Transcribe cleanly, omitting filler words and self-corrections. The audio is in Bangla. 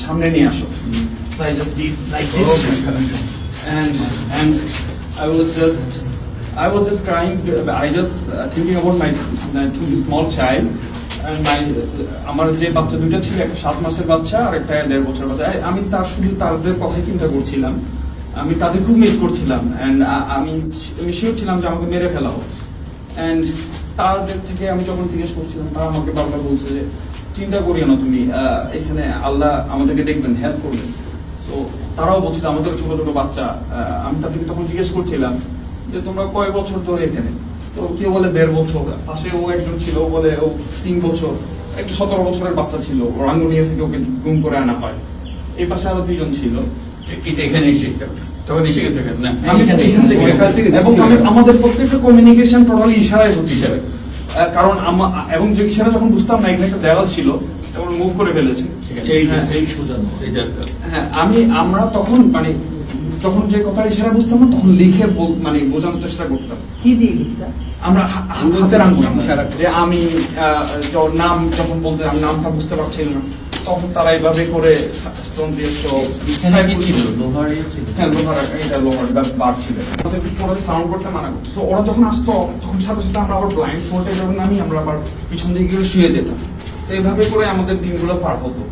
সামনে নিয়ে আসো। So I just did like this, and I was just crying. I just thinking about my two small child, and আমার যে বাচ্চা দুইটা ছিল, একটা 7 মাসের বাচ্চা আর একটা 1.5 বছরের বাচ্চা। আমি শুধু তাদের কথাই চিন্তা করছিলাম, আমি তাদের খুব মিস করছিলাম, এন্ড আমি শিওর ছিলাম যে আমাকে মেরে ফেলা হবে। এন্ড তাদের থেকে আমি যখন জিজ্ঞেস করছিলাম, তারা আমাকে বারবার বলছে যে চিন্তা করিও না তুমি, এখানে আল্লাহ আমাদেরকে দেখবেন, হেল্প করবেন। সো তারাও বলছিল আমাদের ছোট ছোট বাচ্চা। আমি তাদেরকে তখন জিজ্ঞেস করছিলাম যে তোমরা কয় বছর ধরে এখানে? তো কেউ বলে 1.5 বছর, পাশে ও একজন ছিল, ও বলে ও 3 বছর, একটা 17 বছরের বাচ্চা ছিল, রাঙ্গুনিয়া থেকে ওকে গুম করে আনা হয়। এই পাশে আরো 2জন ছিল। এখানে এসে তখন এসে গেছে না, এবং আমাদের প্রত্যেকটা কমিউনিকেশন টোটালি ইশারায় হচ্ছে। কারণ এবং যে ইশারা যখন বুঝতাম না এখানে একটা দেওয়াল ছিল, তখন মুভ করে ফেলেছে। হ্যাঁ, আমরা তখন মানে যখন যে কথা ইশারা বুঝতাম না, তখন লিখে মানে বোঝানোর চেষ্টা করতাম। কি দিয়ে লিখতাম? আমরা হাতের আঙ্গুল যে আমি নাম যখন বলতে আমি নামটা বুঝতে পারছিলাম না, তখন তারা এইভাবে করে বার ছিল, সাউন্ড করতে মানা করতো। সো ওরা যখন আসতো, তখন সাথে সাথে আমরা আবার ব্লাইন্ড ফোল্ডে যখন নামি, আমরা আবার পিছন দিকে শুয়ে যেতাম। এইভাবে করে আমাদের দিনগুলো পার হতো।